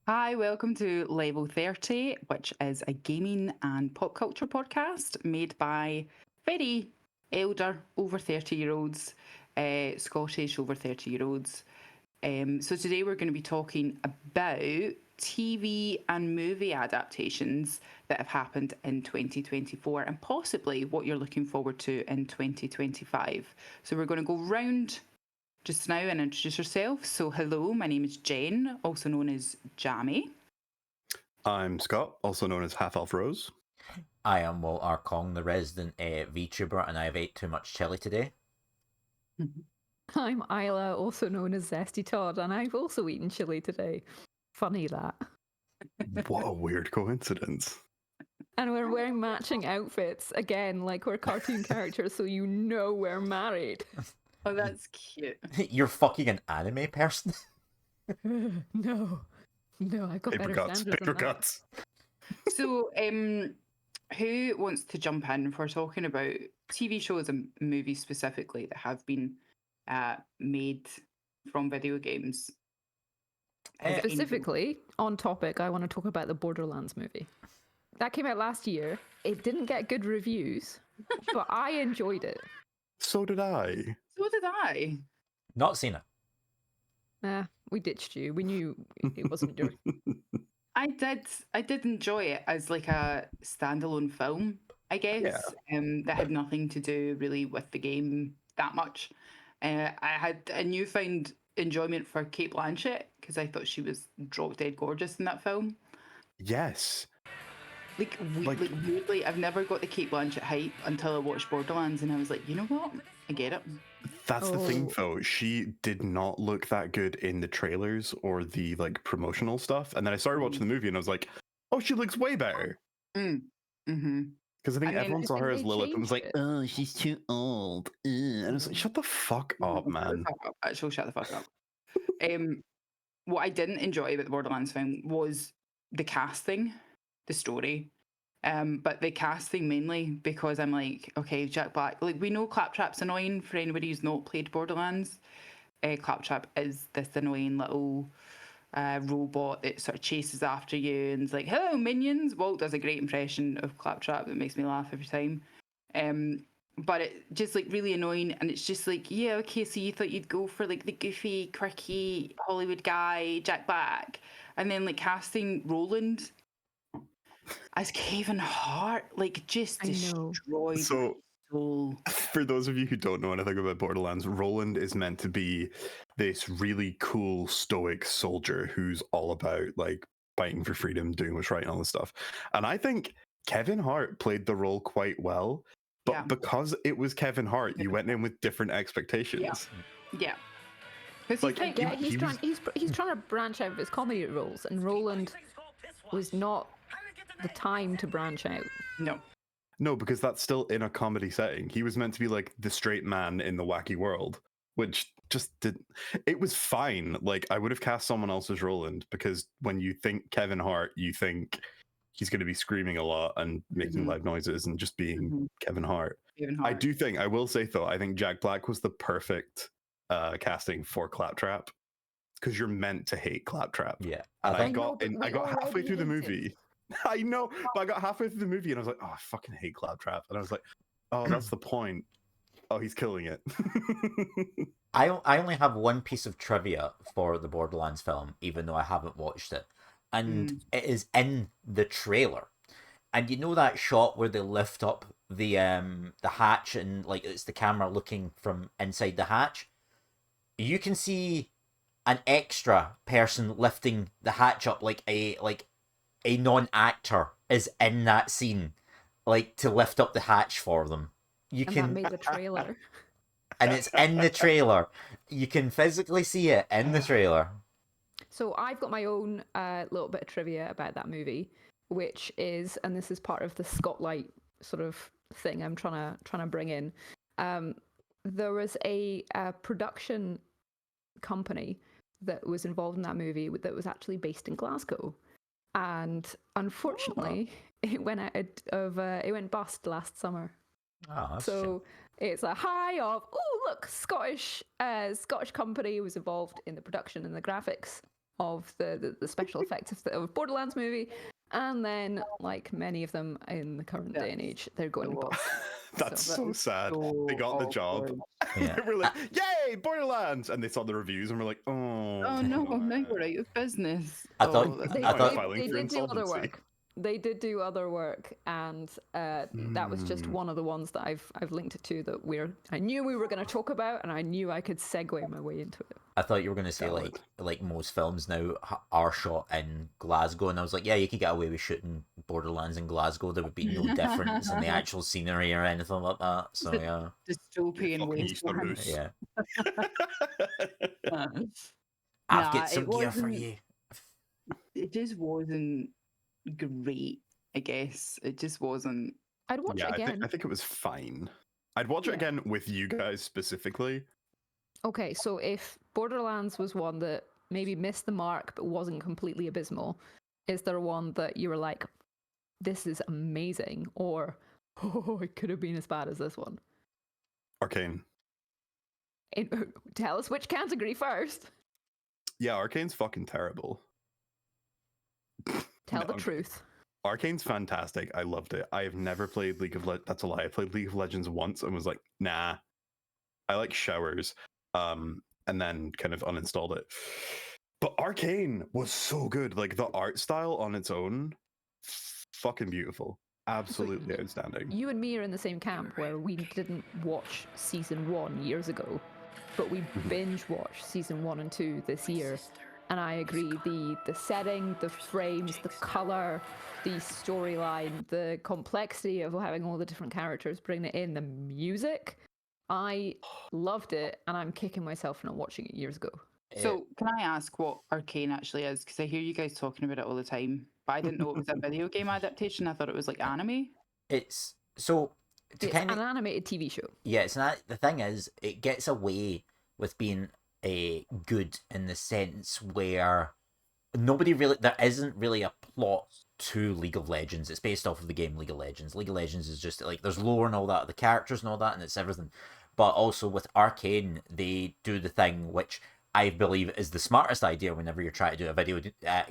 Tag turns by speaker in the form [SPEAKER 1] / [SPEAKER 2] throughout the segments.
[SPEAKER 1] Hi, welcome to Level 30, which is a gaming and pop culture podcast made by very elder, over 30-year-olds, Scottish over 30-year-olds. So today we're going to be talking about TV and movie adaptations that have happened in 2024 and possibly what you're looking forward to in 2025. So we're going to go round just now and introduce yourself. So hello, my name is Jen, also known as Jamie.
[SPEAKER 2] I'm Scott, also known as Half Elf Rose.
[SPEAKER 3] I am Walt Arcane, the resident VTuber, and I've ate too much chili today.
[SPEAKER 4] I'm Isla, also known as Zesty Todd, and I've also eaten chili today. Funny that.
[SPEAKER 2] What a weird coincidence.
[SPEAKER 4] And we're wearing matching outfits, again, like we're cartoon characters, so you know we're married.
[SPEAKER 1] Oh, that's cute.
[SPEAKER 3] You're fucking an anime person?
[SPEAKER 4] No, I've got
[SPEAKER 2] Paper
[SPEAKER 4] better
[SPEAKER 2] cuts,
[SPEAKER 4] standards
[SPEAKER 2] paper
[SPEAKER 4] than that.
[SPEAKER 2] cuts.
[SPEAKER 1] So, who wants to jump in if we're talking about TV shows and movies specifically that have been made from video games?
[SPEAKER 4] Specifically, on topic, I want to talk about the Borderlands movie. That came out last year. It didn't get good reviews, but I enjoyed it.
[SPEAKER 2] So did I.
[SPEAKER 1] So did I.
[SPEAKER 3] Not seen it.
[SPEAKER 4] Nah, we ditched you. We knew it wasn't your...
[SPEAKER 1] I did enjoy it as like a standalone film, I guess. That had nothing to do really with the game that much. I had a newfound enjoyment for Kate Blanchett because I thought she was drop dead gorgeous in that film.
[SPEAKER 2] Yes.
[SPEAKER 1] Like weirdly, I've never got the Kate Blanchett hype until I watched Borderlands, and I was like, you know what? I get it.
[SPEAKER 2] That's the thing, though. She did not look that good in the trailers or the like promotional stuff. And then I started watching the movie, and I was like, "Oh, she looks way better."
[SPEAKER 1] Mm-hmm.
[SPEAKER 2] Because I think everyone saw her as
[SPEAKER 4] they
[SPEAKER 2] Lilith and was like,
[SPEAKER 4] changed it.
[SPEAKER 2] "Oh, she's too old." And I was like, "Shut the fuck up, man."
[SPEAKER 1] Actually, shut the fuck up. What I didn't enjoy about the Borderlands film was the casting, the story. But the casting mainly because I'm like, okay, Jack Black. Like we know Claptrap's annoying for anybody who's not played Borderlands. Claptrap is this annoying little robot that sort of chases after you and is like, "Hello, minions." Walt does a great impression of Claptrap that makes me laugh every time. But it just like really annoying, and it's just like, yeah, okay, so you thought you'd go for like the goofy, quirky Hollywood guy, Jack Black, and then like casting Roland as Kevin Hart, like just destroyed my soul.
[SPEAKER 2] For those of you who don't know anything about Borderlands, Roland is meant to be this really cool, stoic soldier who's all about like fighting for freedom, doing what's right, and all this stuff. And I think Kevin Hart played the role quite well, but because it was Kevin Hart, you went in with different expectations.
[SPEAKER 1] Yeah.
[SPEAKER 2] Like,
[SPEAKER 4] he's trying to branch out of his comedy roles, and Roland was not the time to branch out.
[SPEAKER 2] No, because that's still in a comedy setting. He was meant to be like the straight man in the wacky world, which just didn't. It was fine. Like, I would have cast someone else as Roland, because when you think Kevin Hart, you think he's going to be screaming a lot and making loud noises and just being Kevin Hart. I will say though, I think Jack Black was the perfect casting for Claptrap, because you're meant to hate Claptrap.
[SPEAKER 3] Yeah.
[SPEAKER 2] And I got halfway through the movie. I know, but I got halfway through the movie and I was like, "Oh, I fucking hate Claptrap." And I was like, "Oh, that's the point. Oh, he's killing it."
[SPEAKER 3] I only have one piece of trivia for the Borderlands film, even though I haven't watched it. And it is in the trailer. And you know that shot where they lift up the hatch and like it's the camera looking from inside the hatch? You can see an extra person lifting the hatch up, like a non-actor is in that scene, like to lift up the hatch for them.
[SPEAKER 4] That made the trailer.
[SPEAKER 3] And it's in the trailer. You can physically see it in the trailer.
[SPEAKER 4] So I've got my own little bit of trivia about that movie, which is, and this is part of the spotlight sort of thing I'm trying to bring in. There was a production company that was involved in that movie that was actually based in Glasgow. And unfortunately, it went bust last summer.
[SPEAKER 3] Oh,
[SPEAKER 4] so it's a high of, oh look, Scottish company was involved in the production and the graphics, of the special effects of Borderlands movie, and then like many of them in the current day and age, they're going
[SPEAKER 1] It was.
[SPEAKER 4] bust.
[SPEAKER 2] That's
[SPEAKER 4] So
[SPEAKER 2] so sad.
[SPEAKER 1] so
[SPEAKER 2] They got the job.
[SPEAKER 1] awkward.
[SPEAKER 3] Yeah.
[SPEAKER 2] They were like, "Yay, Borderlands!" And they saw the reviews and were like, "Oh,
[SPEAKER 1] Oh no, now we're out of business.
[SPEAKER 3] I thought-
[SPEAKER 1] Oh, that's
[SPEAKER 4] they,
[SPEAKER 3] I
[SPEAKER 2] I'm
[SPEAKER 3] thought-
[SPEAKER 4] they,
[SPEAKER 2] filing
[SPEAKER 4] they
[SPEAKER 2] for
[SPEAKER 4] did do other
[SPEAKER 2] insolvency."
[SPEAKER 4] work. They did do other work, and that was just one of the ones that I've linked it to that I knew we were going to talk about, and I knew I could segue my way into it.
[SPEAKER 3] I thought you were going to say
[SPEAKER 2] Valid.
[SPEAKER 3] like most films now are shot in Glasgow, and I was like, yeah, you could get away with shooting Borderlands in Glasgow. There would be no difference in the actual scenery or anything like that. So yeah,
[SPEAKER 1] Dystopian
[SPEAKER 2] Fucking Easter
[SPEAKER 1] wasteland.
[SPEAKER 2] Moose.
[SPEAKER 3] yeah.
[SPEAKER 1] Nah,
[SPEAKER 3] I've got some
[SPEAKER 1] it
[SPEAKER 3] gear for
[SPEAKER 1] wasn't-
[SPEAKER 3] you.
[SPEAKER 1] It just wasn't great, I guess. It just wasn't.
[SPEAKER 4] I'd watch
[SPEAKER 2] Yeah,
[SPEAKER 4] it again.
[SPEAKER 2] I think it was fine. I'd watch it
[SPEAKER 4] Yeah.
[SPEAKER 2] again with you guys specifically.
[SPEAKER 4] Okay, so if Borderlands was one that maybe missed the mark but wasn't completely abysmal, is there one that you were like, this is amazing, or oh, it could have been as bad as this one?
[SPEAKER 2] Arcane.
[SPEAKER 4] Tell us which category first.
[SPEAKER 2] Yeah, Arcane's fucking terrible.
[SPEAKER 4] Tell
[SPEAKER 2] No,
[SPEAKER 4] the
[SPEAKER 2] I'm-
[SPEAKER 4] truth.
[SPEAKER 2] Arcane's fantastic. I loved it. I have never played League of Legends. That's a lie. I played League of Legends once and was like, nah. I like showers. And then kind of uninstalled it. But Arcane was so good. Like the art style on its own, fucking beautiful. Absolutely outstanding.
[SPEAKER 4] You and me are in the same camp where we didn't watch season 1 years ago, but we binge watched season 1 and 2 this year. And I agree, the setting, the frames, the color, the storyline, the complexity of having all the different characters, bring it in, the music, I loved it, and I'm kicking myself for not watching it years ago.
[SPEAKER 1] So, can I ask what Arcane actually is? Because I hear you guys talking about it all the time, but I didn't know it was a video game adaptation. I thought it was like anime.
[SPEAKER 3] It's so to
[SPEAKER 4] It's
[SPEAKER 3] kind
[SPEAKER 4] an
[SPEAKER 3] of
[SPEAKER 4] animated TV show.
[SPEAKER 3] yeah. It's not the thing is it gets away with being a good in the sense where there isn't really a plot to League of Legends. It's based off of the game League of Legends. League of Legends is just like there's lore and all that, the characters and all that, and it's everything. But also with Arcane, they do the thing which I believe is the smartest idea whenever you're trying to do a video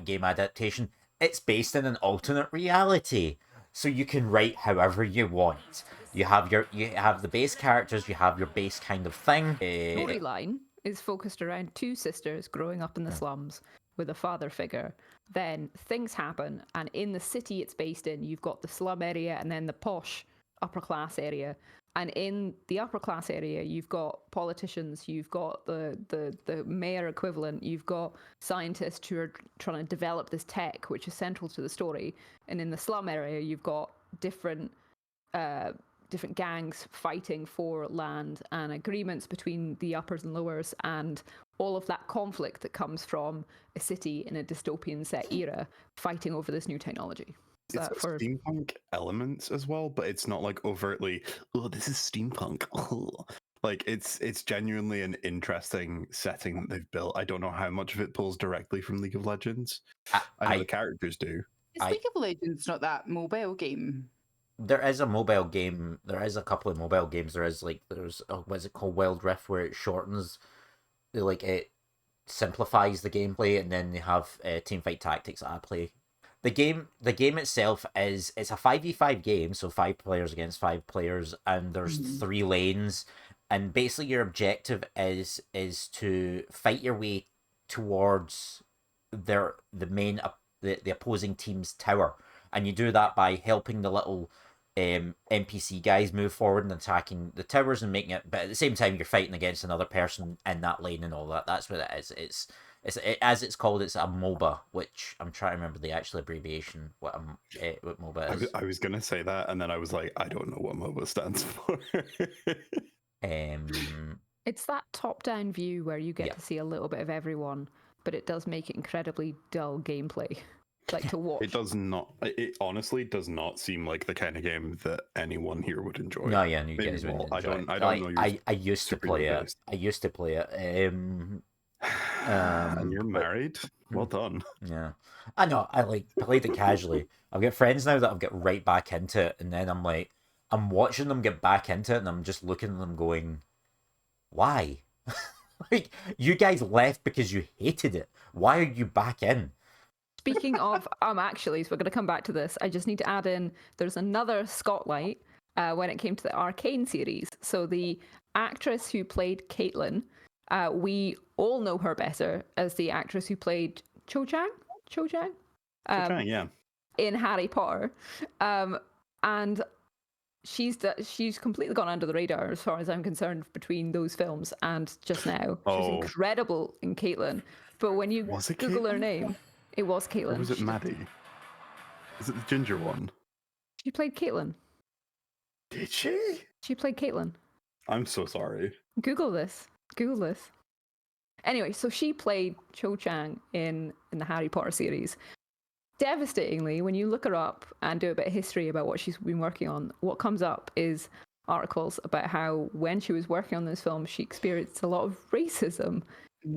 [SPEAKER 3] game adaptation. It's based in an alternate reality, so you can write however you want. You have the base characters, you have your base kind of thing.
[SPEAKER 4] Storyline is focused around two sisters growing up in the slums with a father figure. Then things happen, and in the city it's based in, you've got the slum area and then the posh upper class area. And in the upper class area, you've got politicians, you've got the mayor equivalent, you've got scientists who are trying to develop this tech, which is central to the story. And in the slum area, you've got different gangs fighting for land and agreements between the uppers and lowers, and all of that conflict that comes from a city in a dystopian set era fighting over this new technology.
[SPEAKER 2] It's got steampunk elements as well, but it's not like overtly, oh, this is steampunk. Like it's genuinely an interesting setting that they've built. I don't know how much of it pulls directly from League of Legends. I know the characters do.
[SPEAKER 1] Is League of Legends not that mobile game?
[SPEAKER 3] There is a mobile game. There is a couple of mobile games. There's what's it called, Wild Rift, where it shortens, it simplifies the gameplay, and then they have teamfight tactics that I play. The game itself it's a 5v5 game, so 5 players against 5 players, and there's 3 lanes, and basically your objective is to fight your way towards the opposing team's tower, and you do that by helping the little NPC guys move forward and attacking the towers and making it, but at the same time you're fighting against another person in that lane and all that. That's what it is. As it's called, it's a MOBA, which I'm trying to remember the actual abbreviation. What MOBA is.
[SPEAKER 2] I was gonna say that, and then I was like, I don't know what MOBA stands for.
[SPEAKER 4] It's that top-down view where you get to see a little bit of everyone, but it does make it incredibly dull gameplay, like to watch.
[SPEAKER 2] It does not. It honestly does not seem like the kind of game that anyone here would enjoy.
[SPEAKER 3] No, yeah, you
[SPEAKER 2] Maybe
[SPEAKER 3] guys wouldn't
[SPEAKER 2] I
[SPEAKER 3] enjoy
[SPEAKER 2] don't.
[SPEAKER 3] it.
[SPEAKER 2] I don't know.
[SPEAKER 3] I used to play it. I used to play it.
[SPEAKER 2] And you're married. Well done.
[SPEAKER 3] Yeah, I know. I played it casually. I've got friends now that I've got right back into it, and then I'm watching them get back into it, and I'm just looking at them going, "Why? Like, you guys left because you hated it. Why are you back in?
[SPEAKER 4] Speaking of actually, so we're going to come back to this. I just need to add in, there's another spotlight when it came to the Arcane series. So the actress who played Caitlin, we all know her better as the actress who played Cho Chang?
[SPEAKER 2] Yeah.
[SPEAKER 4] In Harry Potter. And she's completely gone under the radar as far as I'm concerned between those films and just now. She's
[SPEAKER 2] Oh.
[SPEAKER 4] incredible in Caitlin. But when you
[SPEAKER 2] Was it
[SPEAKER 4] Google her
[SPEAKER 2] Caitlin?
[SPEAKER 4] name, it was Caitlin.
[SPEAKER 2] Or was it Maddie? Is it the ginger one?
[SPEAKER 4] She played Caitlin.
[SPEAKER 2] Did she?
[SPEAKER 4] She played Caitlin.
[SPEAKER 2] I'm so sorry.
[SPEAKER 4] Google this. Anyway, so she played Cho Chang in the Harry Potter series. Devastatingly, when you look her up and do a bit of history about what she's been working on, what comes up is articles about how when she was working on this film, she experienced a lot of racism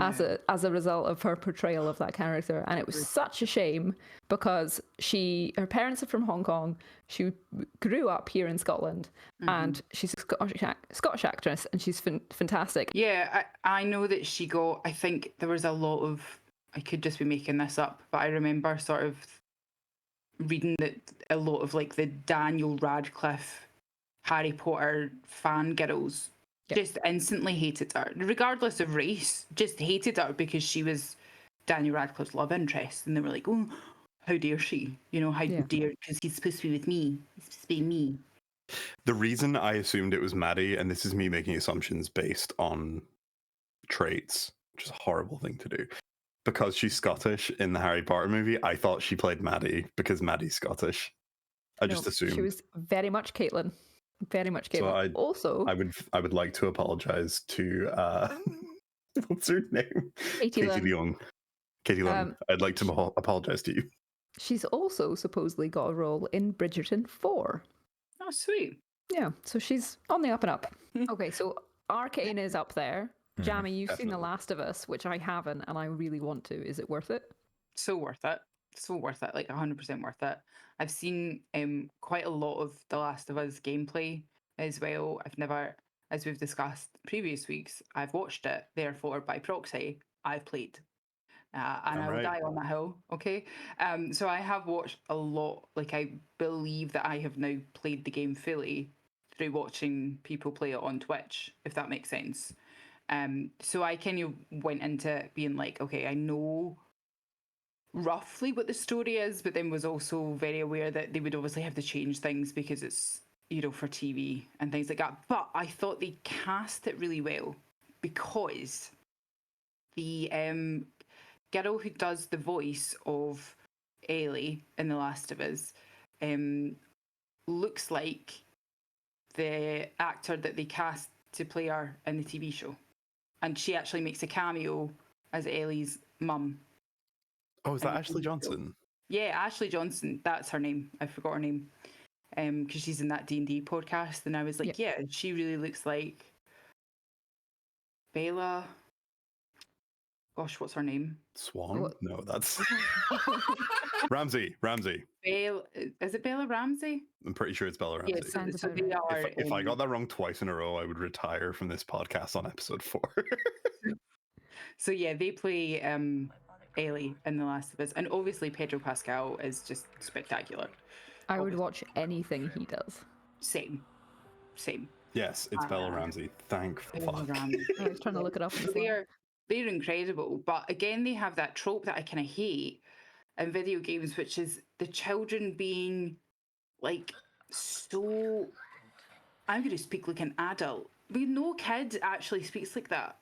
[SPEAKER 4] as a result of her portrayal of that character. And it was such a shame because her parents are from Hong Kong. She grew up here in Scotland, and she's a Scottish actress, and she's fantastic.
[SPEAKER 1] Yeah, I know that she got, I think there was a lot of, I could just be making this up, but I remember sort of reading that a lot of like the Daniel Radcliffe Harry Potter fangirls just instantly hated her, regardless of race, just hated her because she was Daniel Radcliffe's love interest. And they were like, oh, how dare she? You know, how dare, because he's supposed to be with me. He's supposed to be me.
[SPEAKER 2] The reason I assumed it was Maddie, and this is me making assumptions based on traits, which is a horrible thing to do, because she's Scottish in the Harry Potter movie, I thought she played Maddie because Maddie's Scottish. I just assumed.
[SPEAKER 4] She was very much Caitlin. Very much Caitlin.
[SPEAKER 2] So I would like to apologize to what's her name? Katie Leung. Katie Leung. I'd like to apologize to you.
[SPEAKER 4] She's also supposedly got a role in Bridgerton 4.
[SPEAKER 1] Oh, sweet.
[SPEAKER 4] Yeah, so she's on the up and up. Okay, so Arcane is up there. Jamie, you've seen The Last of Us, which I haven't, and I really want to. Is it worth it?
[SPEAKER 1] So worth it. So worth it. Like 100% worth it. I've seen quite a lot of The Last of Us gameplay as well. I've never, as we've discussed previous weeks, I've watched it. Therefore, by proxy, I've played. And I will die on that hill, okay? So I have watched a lot. Like, I believe that I have now played the game fully through watching people play it on Twitch, if that makes sense. So I kind of went into it being like, okay, I know roughly what the story is, but then was also very aware that they would obviously have to change things because it's, you know, for TV and things like that. But I thought they cast it really well because the girl who does the voice of Ellie in The Last of Us looks like the actor that they cast to play her in the TV show. And she actually makes a cameo as Ellie's mum.
[SPEAKER 2] Oh, is that Ashley Johnson?
[SPEAKER 1] Yeah, Ashley Johnson. That's her name. I forgot her name. Because she's in that D&D podcast. And I was like, yeah, she really looks like Bella. Gosh, what's her name?
[SPEAKER 2] Swan? What? No, that's Ramsey.
[SPEAKER 1] Is it Bella Ramsey?
[SPEAKER 2] I'm pretty sure it's Bella Ramsey.
[SPEAKER 1] Yeah, so they are,
[SPEAKER 2] if I got that wrong twice in a row, I would retire from this podcast on episode 4.
[SPEAKER 1] So yeah, they play Ellie in The Last of Us, and obviously Pedro Pascal is just spectacular.
[SPEAKER 4] I would watch anything he does.
[SPEAKER 1] Same.
[SPEAKER 2] Yes, it's Bella Ramsey. Thank fuck.
[SPEAKER 4] I was trying to look it up.
[SPEAKER 1] They're incredible, but again, they have that trope that I kind of hate in video games, which is the children being like so. I'm going to speak like an adult. But no kid actually speaks like that.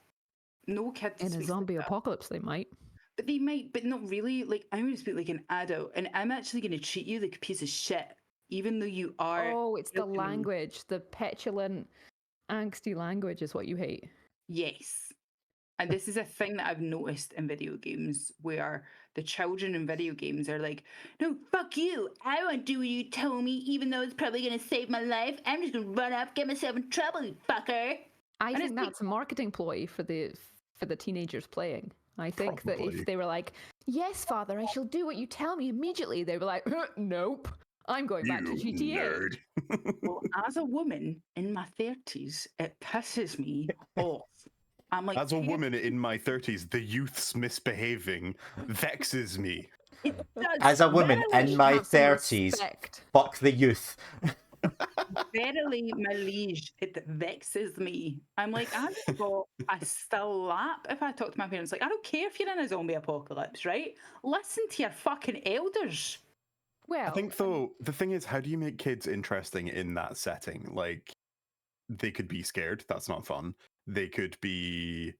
[SPEAKER 1] No kid
[SPEAKER 4] in a zombie apocalypse, they might.
[SPEAKER 1] But they might, but not really. Like, I'm going to speak like an adult, and I'm actually going to treat you like a piece of shit, even though you are.
[SPEAKER 4] Oh, it's the language, the petulant, angsty language is what you hate.
[SPEAKER 1] Yes. And this is a thing that I've noticed in video games where the children in video games are like, no, fuck you. I won't do what you tell me, even though it's probably going to save my life. I'm just going to run up, get myself in trouble, you fucker.
[SPEAKER 4] I think that's a marketing ploy for the teenagers playing. I think that if they were like, yes, father, I shall do what you tell me immediately, they were like, nope, I'm going back to GTA.
[SPEAKER 2] Nerd.
[SPEAKER 1] Well, as a woman in my 30s, it pisses me off I'm like,
[SPEAKER 2] As a woman in my 30s, the youth's misbehaving vexes me.
[SPEAKER 1] it does.
[SPEAKER 3] As a woman
[SPEAKER 1] Verily,
[SPEAKER 3] in my
[SPEAKER 4] Have some
[SPEAKER 3] 30s,
[SPEAKER 4] respect.
[SPEAKER 3] fuck the youth.
[SPEAKER 1] verily, my liege, it vexes me. I'm like, I would got a slap if I talk to my parents. Like, I don't care if you're in a zombie apocalypse, right? Listen to your fucking elders.
[SPEAKER 4] Well,
[SPEAKER 2] I think, though, the thing is, how do you make kids interesting in that setting? Like, they could be scared. That's not fun. They could be,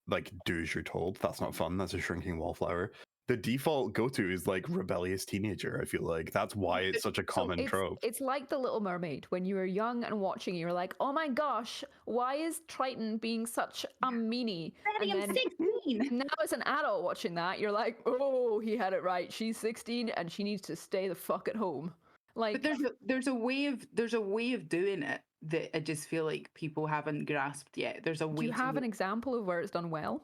[SPEAKER 2] like, do as you're told. That's not fun. That's a shrinking wallflower. The default go-to is, like, rebellious teenager, I feel like. That's why it's such a common trope.
[SPEAKER 4] It's like The Little Mermaid. When you were young and watching, you were like, "Oh my gosh, why is Triton being such a meanie?"
[SPEAKER 1] Daddy,
[SPEAKER 4] And
[SPEAKER 1] I'm
[SPEAKER 4] then
[SPEAKER 1] 16.
[SPEAKER 4] now, as an adult watching that, you're like, "Oh, he had it right. She's 16 and she needs to stay the fuck at home." Like,
[SPEAKER 1] But there's a way of doing it that I just feel like people haven't grasped yet. There's a way.
[SPEAKER 4] do you have
[SPEAKER 1] to...
[SPEAKER 4] an example of where it's done well?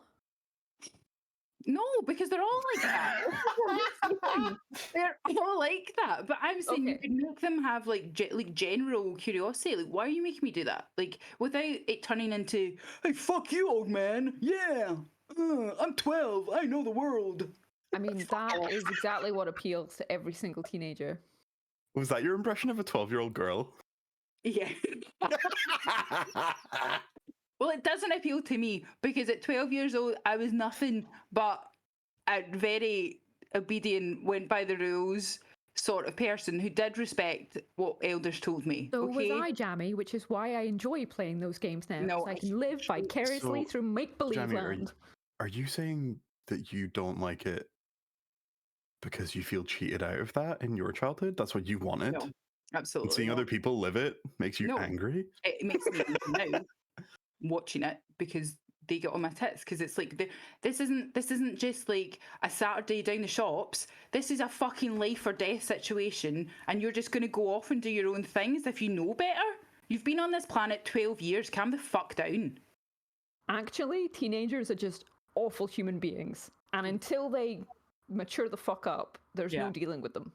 [SPEAKER 1] No, because they're all like that. They're all like that. But I'm saying you
[SPEAKER 4] Okay.
[SPEAKER 1] could make them have like general curiosity. Like, why are you making me do that? Like, without it turning into, hey, fuck you, old man. Yeah, I'm 12. I know the world.
[SPEAKER 4] I mean, that is exactly what appeals to every single teenager.
[SPEAKER 2] Was that your impression of a 12-year-old girl?
[SPEAKER 1] Yeah. Well, it doesn't appeal to me because at 12 years old, I was nothing but a very obedient, went by the rules sort of person who did respect what elders told me.
[SPEAKER 4] So was
[SPEAKER 1] Okay?
[SPEAKER 4] I, Jammy, which is why I enjoy playing those games now.
[SPEAKER 1] No,
[SPEAKER 4] 'Cause I can live vicariously
[SPEAKER 2] So,
[SPEAKER 4] through make-believe
[SPEAKER 2] Jamie,
[SPEAKER 4] land.
[SPEAKER 2] are you saying that you don't like it because you feel cheated out of that in your childhood? That's what you wanted?
[SPEAKER 1] No,
[SPEAKER 2] And
[SPEAKER 1] absolutely
[SPEAKER 2] seeing
[SPEAKER 1] not.
[SPEAKER 2] other people live it makes you
[SPEAKER 1] No.
[SPEAKER 2] angry?
[SPEAKER 1] It makes me angry now watching it because they get on my tits because it's like this isn't just like a Saturday down the shops. This is a fucking life or death situation, and you're just going to go off and do your own things if you know better. You've been on this planet 12 years. Calm the fuck down.
[SPEAKER 4] Actually, teenagers are just awful human beings. And until they mature the fuck up, there's
[SPEAKER 1] Yeah.
[SPEAKER 4] no dealing with them.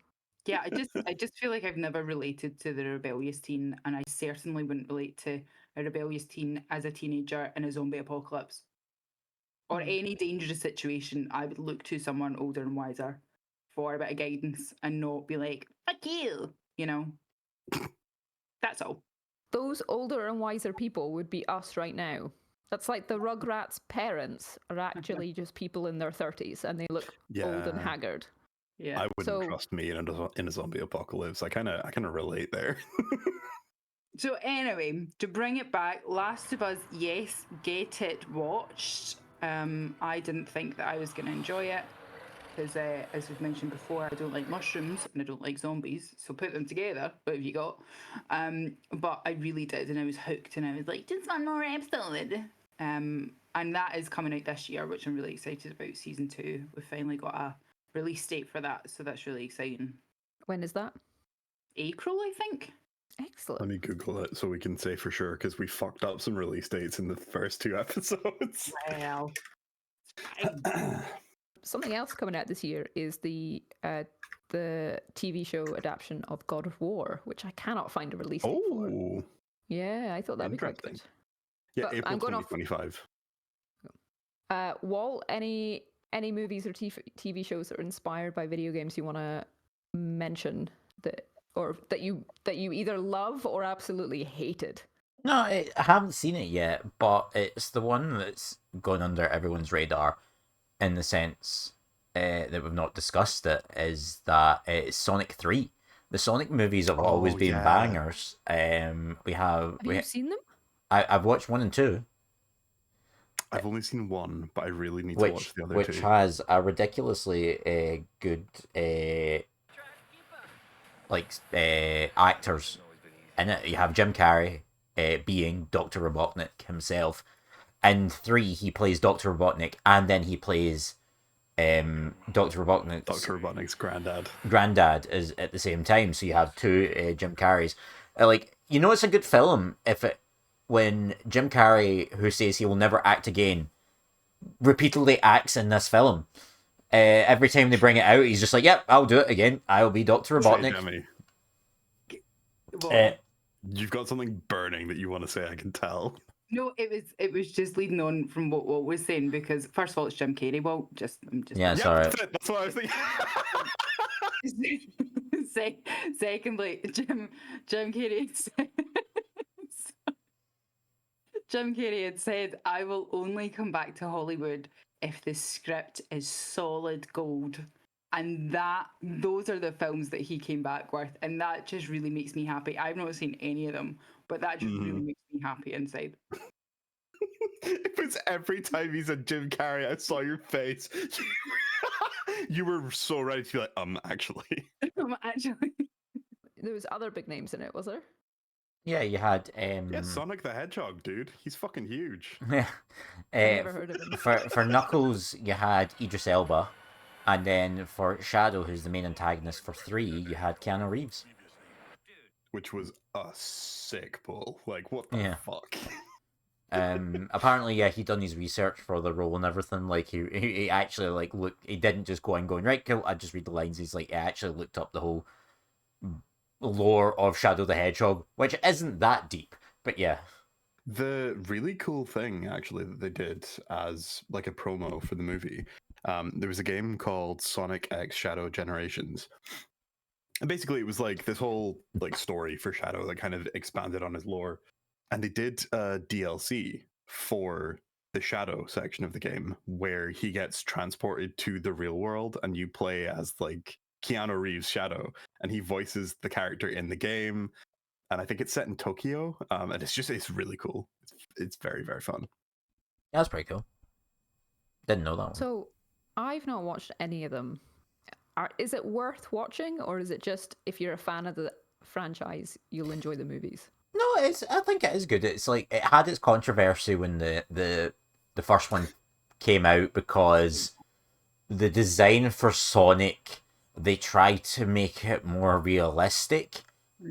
[SPEAKER 1] Yeah, I just feel like I've never related to the rebellious teen, and I certainly wouldn't relate to a rebellious teen as a teenager in a zombie apocalypse. Or any dangerous situation, I would look to someone older and wiser for a bit of guidance and not be like, fuck you, you know? That's all.
[SPEAKER 4] Those older and wiser people would be us right now. That's like the Rugrats' parents are actually just people in their 30s and they look old and
[SPEAKER 2] Yeah.
[SPEAKER 4] haggard.
[SPEAKER 1] Yeah.
[SPEAKER 2] I wouldn't
[SPEAKER 4] So-
[SPEAKER 2] trust me in a zombie apocalypse. I kind of relate there.
[SPEAKER 1] So anyway, to bring it back, Last of Us, yes, get it watched. I didn't think that I was going to enjoy it because, as we've mentioned before, I don't like mushrooms and I don't like zombies. So put them together. What have you got? But I really did, and I was hooked, and I was like, just one more episode. And that is coming out this year, which I'm really excited about. Season 2, we've finally got a release date for that, so that's really exciting.
[SPEAKER 4] When is that?
[SPEAKER 1] April, I think.
[SPEAKER 4] Excellent.
[SPEAKER 2] Let me Google it so we can say for sure because we fucked up some release dates in the first 2 episodes.
[SPEAKER 1] Well,
[SPEAKER 4] Something else coming out this year is the TV show adaptation of God of War, which I cannot find a release date for.
[SPEAKER 2] Oh,
[SPEAKER 4] Yeah, I thought that'd be quite
[SPEAKER 2] Interesting.
[SPEAKER 4] good.
[SPEAKER 2] yeah,
[SPEAKER 4] But
[SPEAKER 2] April
[SPEAKER 4] I'm going off-
[SPEAKER 2] 2025.
[SPEAKER 4] Walt, any movies or TV shows that are inspired by video games you want to mention that you either love or absolutely hated?
[SPEAKER 3] No, I haven't seen it yet, but it's the one that's gone under everyone's radar in the sense that we've not discussed it, is that it's Sonic 3. The Sonic movies have always
[SPEAKER 2] Oh,
[SPEAKER 3] been
[SPEAKER 2] yeah.
[SPEAKER 3] bangers. We
[SPEAKER 4] Have you seen them?
[SPEAKER 3] I've watched 1 and 2,
[SPEAKER 2] I've only seen 1, but I really need to watch the other 2.
[SPEAKER 3] has a ridiculously good actors in it. You have Jim Carrey being Dr. Robotnik himself. In 3, he plays Dr. Robotnik, and then he plays Dr. Robotnik's
[SPEAKER 2] Dr. Robotnik's
[SPEAKER 3] granddad is at the same time. So you have 2 Jim Carreys. It's a good film when Jim Carrey, who says he will never act again, repeatedly acts in this film. Every time they bring it out, he's just like, "Yep, I'll do it again. I'll be Dr. Robotnik."
[SPEAKER 2] Jamie,
[SPEAKER 1] well,
[SPEAKER 2] you've got something burning that you want to say, I can tell.
[SPEAKER 1] No, it was just leading on from what Walt was saying, because first of all, it's Jim Carrey. Well, I'm just
[SPEAKER 3] Yeah,
[SPEAKER 2] Yeah,
[SPEAKER 3] sorry.
[SPEAKER 2] that's what I was thinking.
[SPEAKER 1] Secondly, Jim Carrey said, Jim Carrey had said, "I will only come back to Hollywood if the script is solid gold." And those are the films that he came back with, and that just really makes me happy. I've not seen any of them, but that just really makes me happy inside.
[SPEAKER 2] It was every time he said Jim Carrey, I saw your face. You were so ready to be like, actually.
[SPEAKER 1] Actually,
[SPEAKER 4] There was other big names in it, was there?
[SPEAKER 3] Yeah, you had
[SPEAKER 2] Yeah, Sonic the Hedgehog, dude. He's fucking huge.
[SPEAKER 3] yeah.
[SPEAKER 4] I never heard of him.
[SPEAKER 3] For Knuckles, you had Idris Elba, and then for Shadow, who's the main antagonist for 3, you had Keanu Reeves.
[SPEAKER 2] Which was a sick pull. Like, what the
[SPEAKER 3] Yeah.
[SPEAKER 2] fuck?
[SPEAKER 3] Apparently, yeah, he done his research for the role and everything. Like, he actually like looked. He didn't just go and going right. Cool. I just read the lines. He's like, he actually looked up the whole lore of Shadow the Hedgehog, which isn't that deep, but yeah.
[SPEAKER 2] The really cool thing, actually, that they did as like a promo for the movie, there was a game called Sonic X Shadow Generations. And basically, it was like this whole like story for Shadow that kind of expanded on his lore. And they did a DLC for the Shadow section of the game where he gets transported to the real world and you play as like Keanu Reeves Shadow, and he voices the character in the game. And I think it's set in Tokyo, and it's really cool. It's very, very fun.
[SPEAKER 3] Yeah, that's pretty cool. Didn't know that one.
[SPEAKER 4] So, I've not watched any of them. Is it worth watching, or is it just if you're a fan of the franchise, you'll enjoy the movies?
[SPEAKER 3] No, I think it is good. It's like it had its controversy when the first one came out because the design for Sonic, they tried to make it more realistic,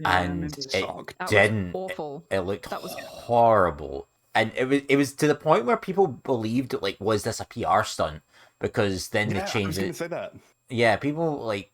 [SPEAKER 3] and it
[SPEAKER 4] That
[SPEAKER 3] didn't.
[SPEAKER 4] was awful.
[SPEAKER 3] It looked horrible, and it was to the point where people believed like, was this a PR stunt? Because then they
[SPEAKER 2] I
[SPEAKER 3] changed
[SPEAKER 2] was
[SPEAKER 3] it.
[SPEAKER 2] going to say that.
[SPEAKER 3] Yeah, people like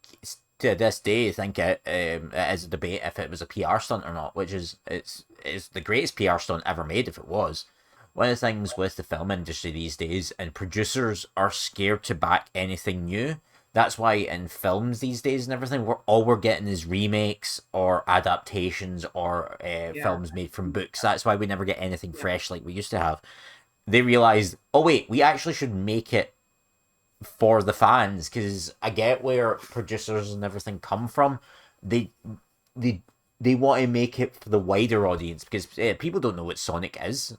[SPEAKER 3] to this day think it is a debate if it was a PR stunt or not, which is it's the greatest PR stunt ever made if it was. One of the things with the film industry these days, and producers are scared to back anything new. That's why in films these days and everything, we're getting is remakes or adaptations or films made from books. That's why we never get anything fresh like we used to have. They realized, oh wait, we actually should make it for the fans, because I get where producers and everything come from. They want to make it for the wider audience, because people don't know what Sonic is.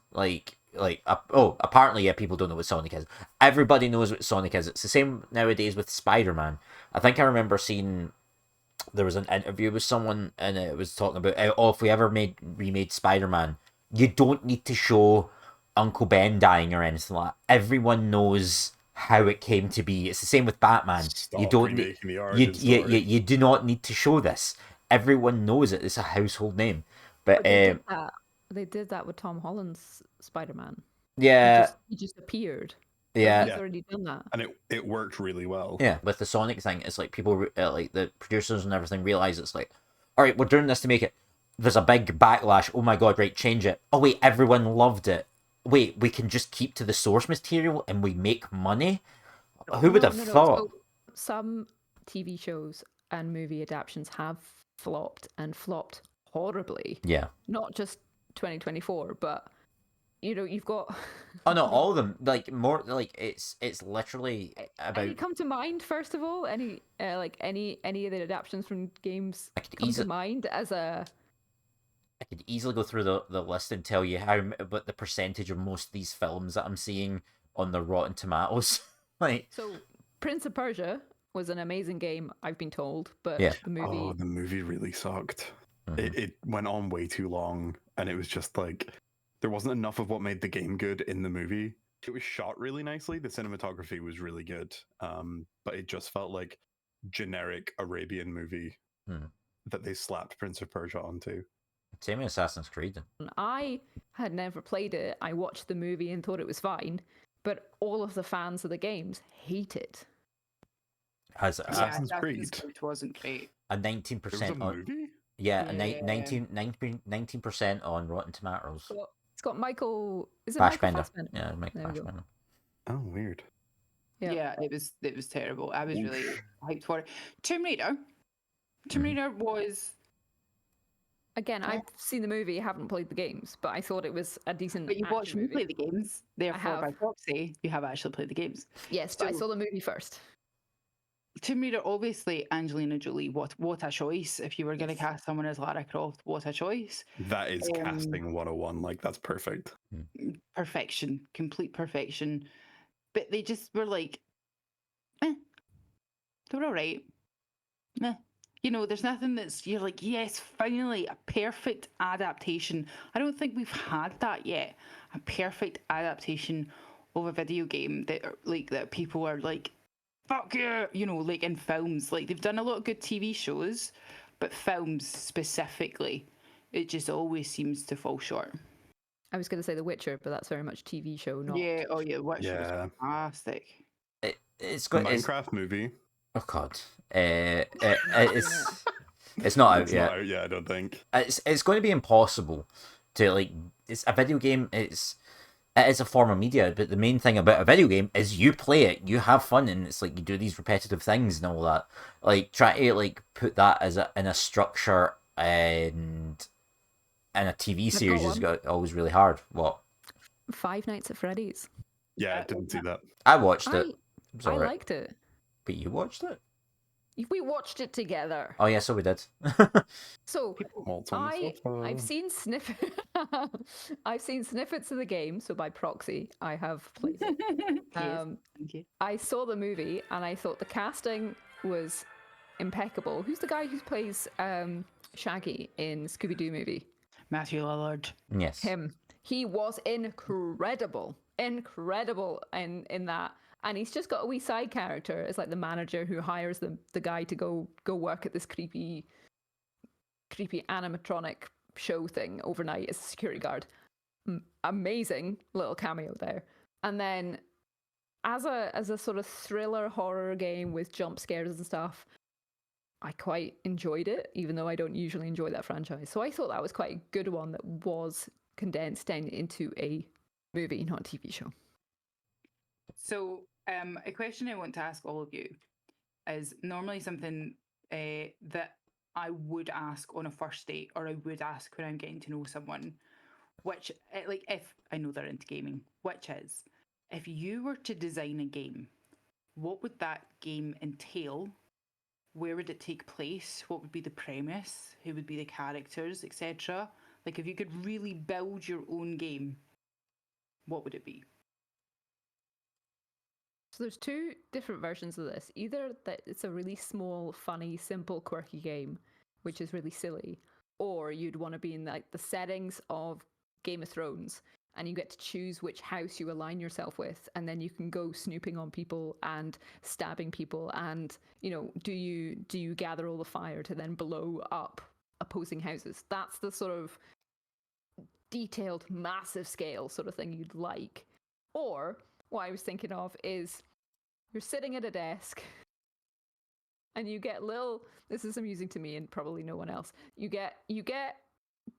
[SPEAKER 3] Apparently, yeah, people don't know what Sonic is. Everybody knows what Sonic is. It's the same nowadays with Spider-Man. I think I remember seeing there was an interview with someone, and it was talking about, if we ever remade Spider-Man, you don't need to show Uncle Ben dying or anything like that. Everyone knows how it came to be. It's the same with Batman. You don't
[SPEAKER 2] remaking the origin story.
[SPEAKER 3] you do not need to show this. Everyone knows it. It's a household name. But
[SPEAKER 4] they did that with Tom Holland's Spider-Man.
[SPEAKER 3] Yeah,
[SPEAKER 4] he just appeared.
[SPEAKER 3] Yeah,
[SPEAKER 4] he's already done that,
[SPEAKER 2] and it worked really well.
[SPEAKER 3] Yeah, with the Sonic thing, it's like people like the producers and everything realize it's like, all right, we're doing this to make it. There's a big backlash. Oh my god, right, change it. Oh wait, everyone loved it. Wait, we can just keep to the source material and we make money? Who would have thought?
[SPEAKER 4] So some TV shows and movie adaptations have flopped, and flopped horribly.
[SPEAKER 3] Yeah.
[SPEAKER 4] Not just 2024, but you've got.
[SPEAKER 3] Oh no, all of them. Like more, like it's literally about.
[SPEAKER 4] Any come to mind first of all? Any any of the adaptations from games come to mind as a.
[SPEAKER 3] I could easily go through the list and tell you what the percentage of most of these films that I'm seeing on the Rotten Tomatoes.
[SPEAKER 4] So, Prince of Persia was an amazing game, I've been told, but
[SPEAKER 2] the movie really sucked. Mm-hmm. It went on way too long, and it was just like there wasn't enough of what made the game good in the movie. It was shot really nicely. The cinematography was really good, but it just felt like generic Arabian movie that they slapped Prince of Persia onto.
[SPEAKER 3] Same with Assassin's Creed.
[SPEAKER 4] I had never played it. I watched the movie and thought it was fine, but all of the fans of the games hate it.
[SPEAKER 2] Assassin's Creed
[SPEAKER 1] wasn't great.
[SPEAKER 3] A 19%
[SPEAKER 2] on movie?
[SPEAKER 3] Yeah, a 19% on Rotten Tomatoes.
[SPEAKER 4] It's got Michael. Is it
[SPEAKER 3] Fassbender.
[SPEAKER 4] Michael Fassbender?
[SPEAKER 3] Yeah, Michael
[SPEAKER 4] There we go.
[SPEAKER 3] Fassbender.
[SPEAKER 2] Oh, weird.
[SPEAKER 4] Yeah.
[SPEAKER 1] Yeah, it was terrible. I was really hyped for it. Tomb Raider. Tomb
[SPEAKER 3] Mhm.
[SPEAKER 1] Raider was.
[SPEAKER 4] Again, I've seen the movie, haven't played the games, but I thought it was a decent.
[SPEAKER 1] But you watched
[SPEAKER 4] action
[SPEAKER 1] me
[SPEAKER 4] movie.
[SPEAKER 1] play the games, therefore by
[SPEAKER 4] have.
[SPEAKER 1] proxy, you have actually played the games.
[SPEAKER 4] Yes, but I
[SPEAKER 1] So-
[SPEAKER 4] saw the movie first.
[SPEAKER 1] Tomb Raider, obviously, Angelina Jolie. What a choice! If you were going to
[SPEAKER 4] Yes.
[SPEAKER 1] cast someone as Lara Croft, what a choice!
[SPEAKER 2] That is casting 101. Like, that's perfect.
[SPEAKER 1] Perfection, complete perfection. But they just were like, they were all right. You know, there's nothing that's you're like, yes, finally a perfect adaptation. I don't think we've had that yet. A perfect adaptation of a video game that like that people are like, fuck yeah, you know, like in films. Like they've done a lot of good TV shows, but films specifically, it just always seems to fall short.
[SPEAKER 4] I was going to say The Witcher, but that's very much TV show, not.
[SPEAKER 1] Yeah, oh yeah, Witcher was
[SPEAKER 2] Yeah.
[SPEAKER 1] fantastic.
[SPEAKER 3] It's got
[SPEAKER 2] Minecraft movie.
[SPEAKER 3] Oh god. It's not out
[SPEAKER 2] It's
[SPEAKER 3] yet.
[SPEAKER 2] not out yet, I don't think.
[SPEAKER 3] It's going to be impossible to like. It's a video game. It is a form of media, but the main thing about a video game is you play it, you have fun, and it's like you do these repetitive things and all that. Like try to like put that as in a structure and a TV series is always really hard. What?
[SPEAKER 4] Five Nights at Freddy's.
[SPEAKER 2] Yeah, I didn't see that.
[SPEAKER 3] I watched it.
[SPEAKER 4] I liked it.
[SPEAKER 3] But you watched it?
[SPEAKER 4] We watched it together.
[SPEAKER 3] Oh yeah, so we did.
[SPEAKER 4] So
[SPEAKER 2] Walt's on the sofa.
[SPEAKER 4] I've seen I've seen snippets of the game, so by proxy, I have played it.
[SPEAKER 1] Yes, thank you.
[SPEAKER 4] I saw the movie and I thought the casting was impeccable. Who's the guy who plays Shaggy in Scooby-Doo movie?
[SPEAKER 1] Matthew Lillard.
[SPEAKER 3] Yes.
[SPEAKER 4] Him. He was incredible in that. And he's just got a wee side character as like the manager who hires the guy to go work at this creepy animatronic show thing overnight as a security guard. Amazing little cameo there. And then as a sort of thriller horror game with jump scares and stuff, I quite enjoyed it, even though I don't usually enjoy that franchise. So I thought that was quite a good one that was condensed down into a movie, not a TV show.
[SPEAKER 1] So, a question I want to ask all of you is normally something that I would ask on a first date, or I would ask when I'm getting to know someone, which, like, if I know they're into gaming, which is, if you were to design a game, what would that game entail? Where would it take place? What would be the premise? Who would be the characters, etc.? Like, if you could really build your own game, what would it be?
[SPEAKER 4] So there's two different versions of this. Either that it's a really small, funny, simple, quirky game, which is really silly, or you'd want to be in like the settings of Game of Thrones, and you get to choose which house you align yourself with, and then you can go snooping on people and stabbing people, and you know, do you gather all the fire to then blow up opposing houses? That's the sort of detailed, massive scale sort of thing you'd like. Or what I was thinking of is you're sitting at a desk and you get this is amusing to me and probably no one else. You get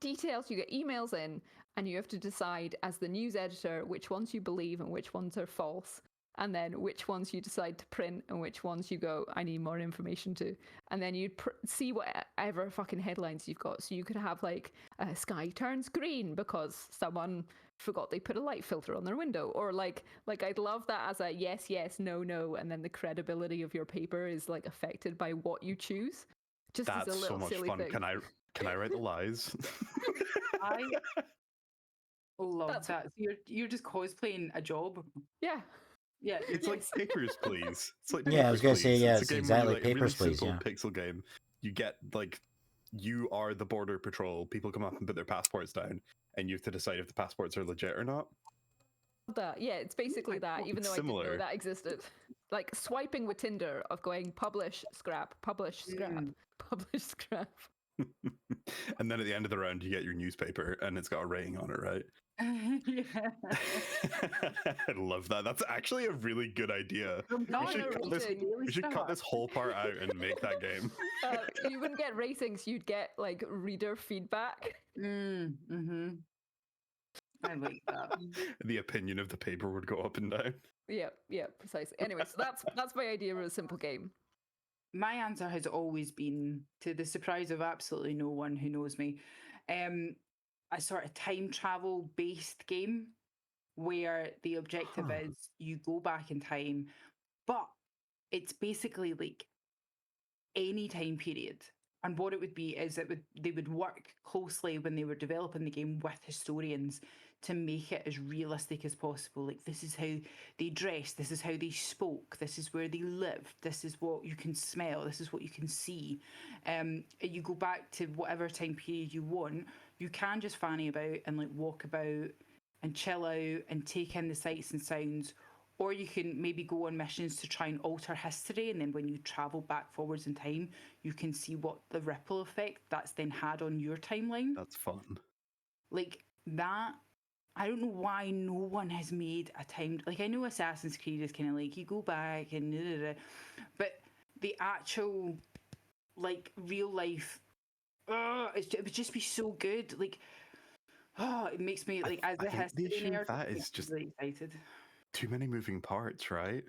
[SPEAKER 4] details, you get emails in, and you have to decide as the news editor which ones you believe and which ones are false, and then which ones you decide to print and which ones you go, I need more information to. And then you'd see whatever fucking headlines you've got. So you could have like, sky turns green because someone forgot they put a light filter on their window, or like I'd love that as a yes, no, and then the credibility of your paper is like affected by what you choose. Just
[SPEAKER 2] That's
[SPEAKER 4] as a little
[SPEAKER 2] so much
[SPEAKER 4] silly
[SPEAKER 2] fun.
[SPEAKER 4] thing.
[SPEAKER 2] Can I write the lies?
[SPEAKER 1] I love that. So you're just cosplaying a job.
[SPEAKER 4] Yeah.
[SPEAKER 1] Yeah,
[SPEAKER 2] It's like Papers, Please. It's like
[SPEAKER 3] Yeah, I was gonna
[SPEAKER 2] Papers,
[SPEAKER 3] say,
[SPEAKER 2] Please.
[SPEAKER 3] yeah,
[SPEAKER 2] It's a
[SPEAKER 3] it's
[SPEAKER 2] game where
[SPEAKER 3] exactly
[SPEAKER 2] you, like, a really
[SPEAKER 3] Papers, Please,
[SPEAKER 2] simple
[SPEAKER 3] yeah.
[SPEAKER 2] pixel game. You get like, you are the border patrol. People come up and put their passports down, and you have to decide if the passports are legit or not.
[SPEAKER 4] That, yeah, it's basically that, even though I didn't
[SPEAKER 2] Similar.
[SPEAKER 4] know that existed. Like swiping with Tinder of going publish, scrap, publish, scrap, publish, scrap.
[SPEAKER 2] And then at the end of the round, you get your newspaper, and it's got a rating on it, right?
[SPEAKER 1] yeah.
[SPEAKER 2] I love that. That's actually a really good idea. We should cut this whole part out and make that game.
[SPEAKER 4] You wouldn't get ratings, you'd get like reader feedback.
[SPEAKER 1] Mm-hmm. I like that.
[SPEAKER 2] The opinion of the paper would go up and down.
[SPEAKER 4] Yeah, precisely. Anyway, so that's my idea of a simple game.
[SPEAKER 1] My answer has always been, to the surprise of absolutely no one who knows me, a sort of time travel based game where the objective is you go back in time, but it's basically like any time period. And what it would be is they would work closely when they were developing the game with historians to make it as realistic as possible. Like, this is how they dressed, this is how they spoke, this is where they lived, this is what you can smell, this is what you can see. You go back to whatever time period you want. You can just fanny about and like walk about and chill out and take in the sights and sounds, or you can maybe go on missions to try and alter history, and then when you travel back forwards in time, you can see what the ripple effect that's then had on your timeline.
[SPEAKER 2] That's fun.
[SPEAKER 1] Like that, I don't know why no one has made a time. Like, I know Assassin's Creed is kind of like you go back and but the actual like real life, it would just be so good. Like, it makes me like as a history nerd,
[SPEAKER 2] that
[SPEAKER 1] it
[SPEAKER 2] is
[SPEAKER 1] makes me
[SPEAKER 2] just
[SPEAKER 1] really excited.
[SPEAKER 2] too many moving parts, right?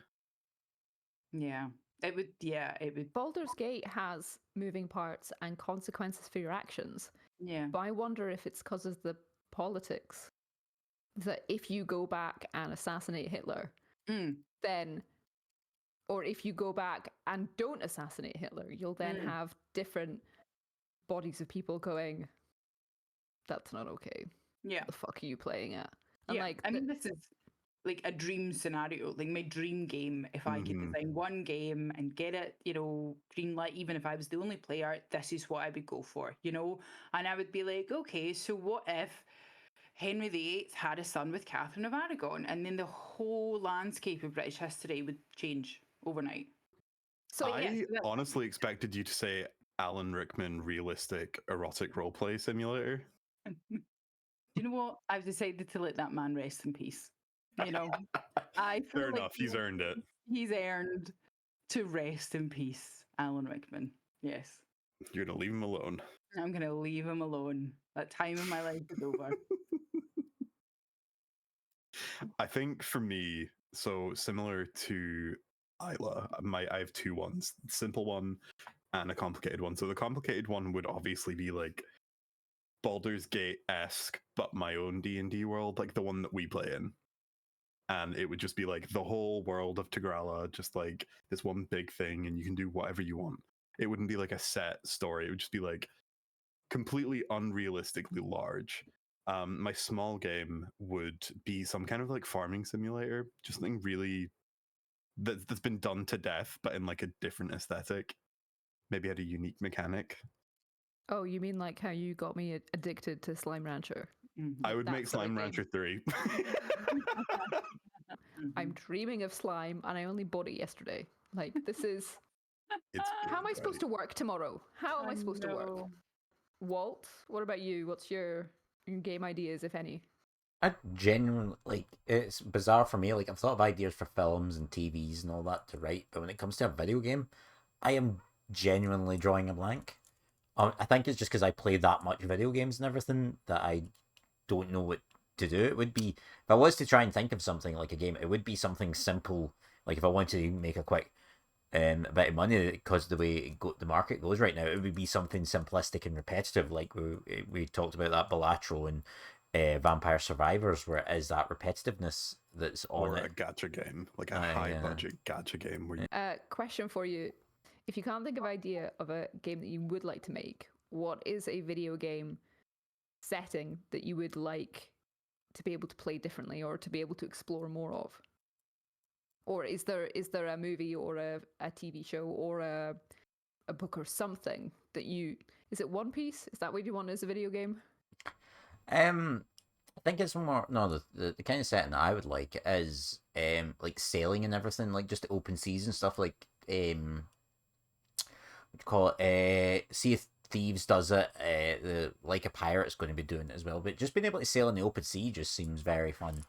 [SPEAKER 1] Yeah, it would. Yeah, it would.
[SPEAKER 4] Baldur's Gate has moving parts and consequences for your actions,
[SPEAKER 1] Yeah.
[SPEAKER 4] but I wonder if it's because of the politics. That if you go back and assassinate Hitler, then, or if you go back and don't assassinate Hitler, you'll then have different bodies of people going, that's not okay.
[SPEAKER 1] Yeah.
[SPEAKER 4] What the fuck are you playing at? And
[SPEAKER 1] Yeah.
[SPEAKER 4] like,
[SPEAKER 1] I mean, this is like a dream scenario, like my dream game. If I could design one game and get it, green light, even if I was the only player, this is what I would go for, And I would be like, okay, so what if Henry VIII had a son with Catherine of Aragon, and then the whole landscape of British history would change overnight?
[SPEAKER 4] so
[SPEAKER 2] I honestly expected you to say Alan Rickman realistic erotic roleplay simulator.
[SPEAKER 1] Do you know what? I've decided to let that man rest in peace. I feel
[SPEAKER 2] Fair
[SPEAKER 1] like
[SPEAKER 2] enough, he's earned it.
[SPEAKER 1] He's earned to rest in peace, Alan Rickman. Yes.
[SPEAKER 2] You're gonna leave him alone.
[SPEAKER 1] I'm going to leave him alone. That time in my life is over.
[SPEAKER 2] I think for me, so similar to Isla, I have two ones, simple one and a complicated one. So the complicated one would obviously be like Baldur's Gate-esque, but my own D&D world, like the one that we play in. And it would just be like the whole world of Tigrala, just like this one big thing, and you can do whatever you want. It wouldn't be like a set story. It would just be like completely unrealistically large. My small game would be some kind of like farming simulator, just something really that's been done to death, but in like a different aesthetic. Maybe had a unique mechanic.
[SPEAKER 4] Oh, you mean like how you got me addicted to Slime Rancher?
[SPEAKER 2] I would
[SPEAKER 4] That
[SPEAKER 2] make
[SPEAKER 4] sort of
[SPEAKER 2] Slime
[SPEAKER 4] game.
[SPEAKER 2] Rancher 3.
[SPEAKER 4] I'm dreaming of slime, and I only bought it yesterday. Like, this is. How am I supposed to work tomorrow? How am I supposed to work? Walt, what about you? What's your game ideas, if any?
[SPEAKER 3] I genuinely, it's bizarre for me. Like, I've thought of ideas for films and TVs and all that to write, but when it comes to a video game, I am genuinely drawing a blank. I think it's just because I play that much video games and everything that I don't know what to do. It would be, if I was to try and think of something like a game, it would be something simple. Like if I wanted to make a quick bit of money, because the way the market goes right now, it would be something simplistic and repetitive. Like we talked about that Balatro and Vampire Survivors, where it is that repetitiveness that's on
[SPEAKER 2] or
[SPEAKER 3] it.
[SPEAKER 2] a gacha game, like a high budget gacha game. Where
[SPEAKER 4] Question for you. If you can't think of an idea of a game that you would like to make, what is a video game setting that you would like to be able to play differently or to be able to explore more of? Or is there a movie or a TV show or a book or something that is it One Piece? Is that what you want as a video game?
[SPEAKER 3] I think it's more the kind of setting that I would like is like sailing and everything, like just open seas and stuff, like what do you call it? Sea of Thieves does it. Like a Pirate is going to be doing it as well. But just being able to sail in the open sea just seems very fun.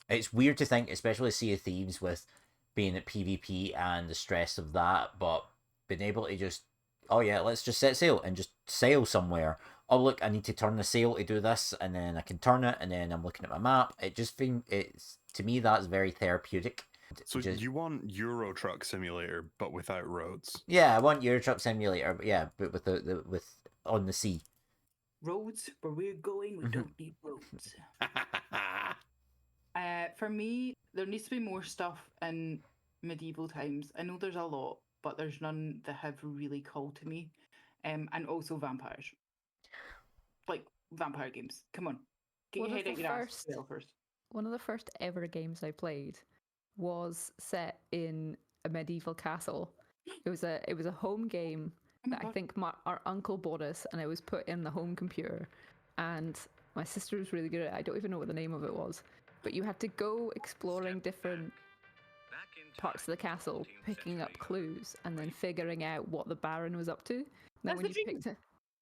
[SPEAKER 3] It's weird to think, especially Sea of Thieves with being at PvP and the stress of that, but being able to just, oh yeah, let's just set sail and just sail somewhere oh look, I need to turn the sail to do this, and then I can turn it, and then I'm looking at my map. It just it's to me that's very therapeutic.
[SPEAKER 2] So
[SPEAKER 3] Just,
[SPEAKER 2] you want Euro Truck Simulator, but without roads.
[SPEAKER 3] yeah, I want Euro Truck Simulator, but yeah, but with the with on the sea.
[SPEAKER 1] Roads, where we're going, we don't need roads. For me, there needs to be more stuff in medieval times. I know there's a lot, but there's none that have really called to me. And also vampires. Like vampire games. Come on. Get
[SPEAKER 4] One
[SPEAKER 1] your
[SPEAKER 4] of
[SPEAKER 1] head
[SPEAKER 4] the
[SPEAKER 1] out your ass,
[SPEAKER 4] first-
[SPEAKER 1] developers.
[SPEAKER 4] One of the first ever games I played was set in a medieval castle. It was a home game
[SPEAKER 1] Oh my
[SPEAKER 4] that I
[SPEAKER 1] God.
[SPEAKER 4] think our uncle bought us, and it was put in the home computer. And my sister was really good at it. I don't even know what the name of it was, but you had to go exploring different parts of the castle, picking up clues, and then figuring out what the Baron was up to. And then
[SPEAKER 1] That's the dream.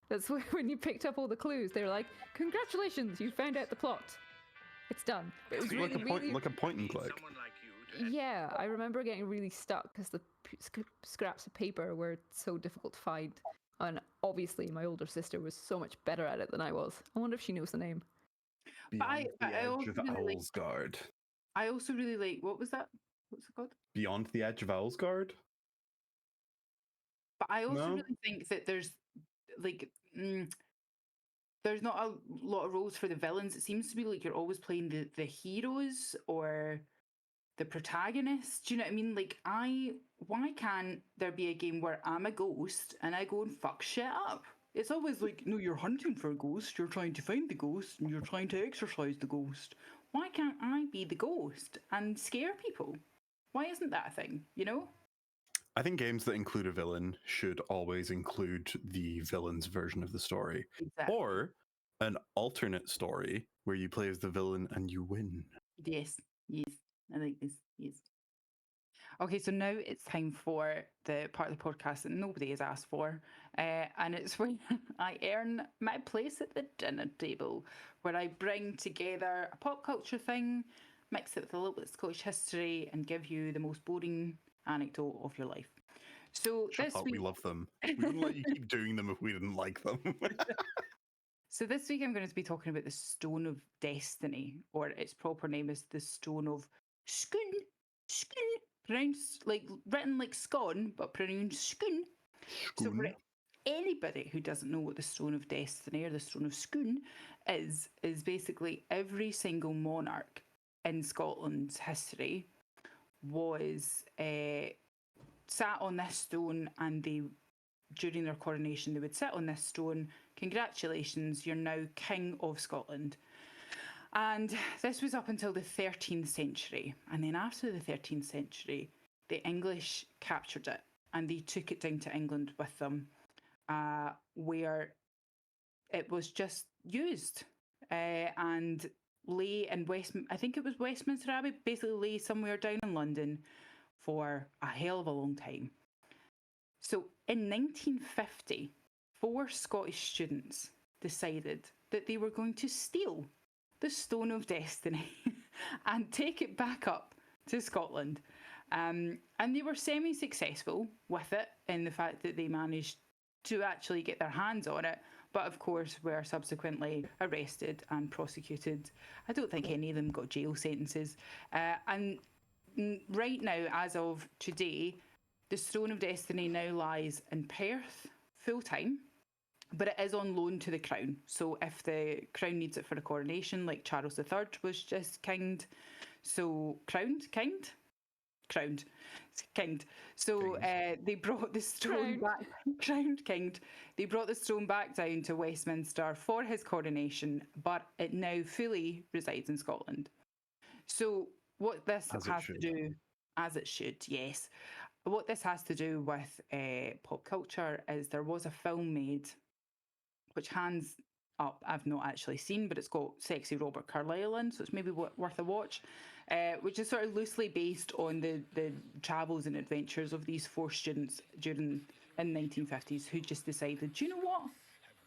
[SPEAKER 4] that's when you picked up all the clues. They were like, "Congratulations, you found out the plot. It's done." But it was
[SPEAKER 2] Like
[SPEAKER 4] really,
[SPEAKER 2] a point and click.
[SPEAKER 4] yeah, I remember getting really stuck because the scraps of paper were so difficult to find. And obviously, my older sister was so much better at it than I was. I wonder if she knows the name.
[SPEAKER 2] Beyond
[SPEAKER 1] but
[SPEAKER 2] the
[SPEAKER 1] I
[SPEAKER 2] edge
[SPEAKER 1] also
[SPEAKER 2] of
[SPEAKER 1] really like-
[SPEAKER 2] Owlsguard.
[SPEAKER 1] I also really like, what was that? What's it called?
[SPEAKER 2] Beyond the edge of Owlsguard?
[SPEAKER 1] But I also
[SPEAKER 2] No?
[SPEAKER 1] really think that there's like there's not a lot of roles for the villains. It seems to be like you're always playing the heroes or the protagonists. Do you know what I mean? Like why can't there be a game where I'm a ghost and I go and fuck shit up? It's always like, no, you're hunting for a ghost, you're trying to find the ghost, and you're trying to exorcise the ghost. Why can't I be the ghost and scare people? Why isn't that a thing, you know?
[SPEAKER 2] I think games that include a villain should always include the villain's version of the story.
[SPEAKER 1] Exactly.
[SPEAKER 2] Or an alternate story where you play as the villain and you win.
[SPEAKER 1] Yes, I like this, yes. Okay, so now it's time for the part of the podcast that nobody has asked for. And it's when I earn my place at the dinner table, where I bring together a pop culture thing, mix it with a little bit of Scottish history, and give you the most boring anecdote of your life. So
[SPEAKER 2] Shut
[SPEAKER 1] this
[SPEAKER 2] up,
[SPEAKER 1] week,
[SPEAKER 2] we love them. We wouldn't let you keep doing them if we didn't like them.
[SPEAKER 1] so this week I'm going to be talking about the Stone of Destiny, or its proper name is the Stone of Scone. Scone. Pronounced like written like scone, but pronounced Scone. So for
[SPEAKER 2] Scone.
[SPEAKER 1] anybody who doesn't know what the Stone of Destiny or the Stone of Scone is basically every single monarch in Scotland's history was sat on this stone, and they, during their coronation, they would sit on this stone. Congratulations, you're now King of Scotland. And this was up until the 13th century. And then after the 13th century, the English captured it and they took it down to England with them, where it was just used and lay in I think it was Westminster Abbey, basically lay somewhere down in London for a hell of a long time. So in 1950, 4 Scottish students decided that they were going to steal the Stone of Destiny and take it back up to Scotland. And they were semi-successful with it in the fact that they managed to actually get their hands on it, but of course were subsequently arrested and prosecuted. I don't think any of them got jail sentences. And right now, as of today, the Stone of Destiny now lies in Perth full-time, but it is on loan to the Crown. So if the Crown needs it for a coronation, like Charles III was just kinged, so crowned. So they brought the stone back, crowned, kinged. They brought the stone back down to Westminster for his coronation, but it now fully resides in Scotland. So what this has to do, as it should, yes. What this has to do with pop culture is there was a film made, which hands up I've not actually seen, but it's got sexy Robert Carlyle in, so it's maybe worth a watch, which is sort of loosely based on the travels and adventures of these 4 students in 1950s who just decided, do you know what?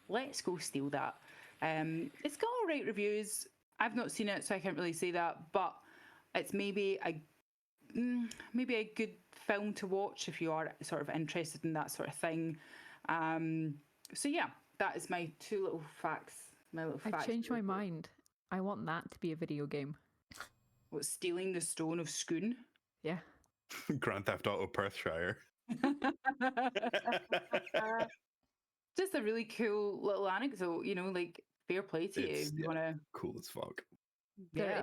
[SPEAKER 1] Let's go steal that. It's got all right reviews. I've not seen it, so I can't really say that, but it's maybe a good film to watch if you are sort of interested in that sort of thing. So yeah, that is my two little facts. My little facts.
[SPEAKER 4] I've changed my mind. I want that to be a video game.
[SPEAKER 1] What, stealing the Stone of Scone?
[SPEAKER 4] Yeah.
[SPEAKER 2] Grand Theft Auto Perthshire.
[SPEAKER 1] Just a really cool little anecdote, like fair play to you.
[SPEAKER 2] It's
[SPEAKER 1] You want to,
[SPEAKER 2] cool as fuck.
[SPEAKER 4] There
[SPEAKER 1] yeah.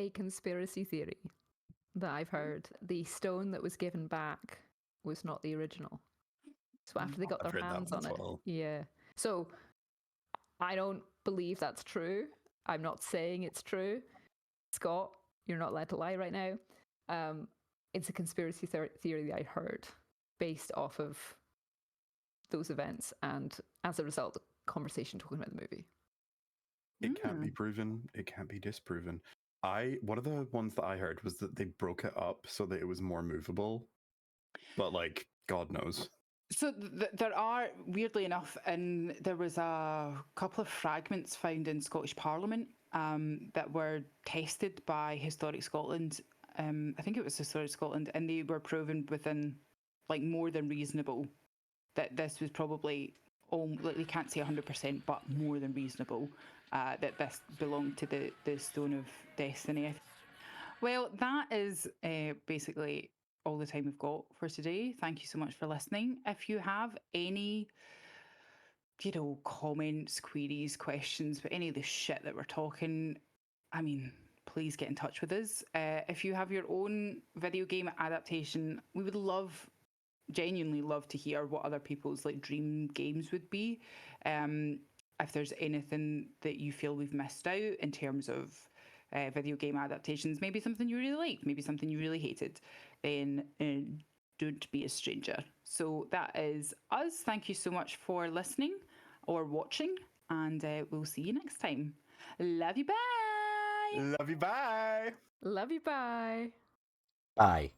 [SPEAKER 4] is a conspiracy theory that I've heard. The stone that was given back was not the original. So after they got
[SPEAKER 2] I've
[SPEAKER 4] their
[SPEAKER 2] heard that
[SPEAKER 4] hands
[SPEAKER 2] one
[SPEAKER 4] on
[SPEAKER 2] as
[SPEAKER 4] it.
[SPEAKER 2] well.
[SPEAKER 4] Yeah. So I don't believe that's true. I'm not saying it's true. Scott, you're not allowed to lie right now. It's a conspiracy theory that I heard based off of those events and as a result, the conversation talking about the movie.
[SPEAKER 2] It can't be proven. It can't be disproven. One of the ones that I heard was that they broke it up so that it was more movable. But like, God knows.
[SPEAKER 1] So there are, weirdly enough, and there was a couple of fragments found in Scottish Parliament that were tested by Historic Scotland. I think it was Historic Scotland, and they were proven within like more than reasonable that this was probably, we can't say 100%, but more than reasonable that this belonged to the Stone of Destiny. Well, that is basically all the time we've got for today. Thank you so much for listening. If you have any, comments, queries, questions, but any of the shit that we're talking, please get in touch with us. If you have your own video game adaptation, we would genuinely love to hear what other people's like dream games would be. If there's anything that you feel we've missed out in terms of video game adaptations, maybe something you really liked, maybe something you really hated, then don't be a stranger. So that is us. Thank you so much for listening or watching, and we'll see you next time. Love you, bye.
[SPEAKER 2] Love you, bye.
[SPEAKER 4] Love you, bye.
[SPEAKER 3] Bye.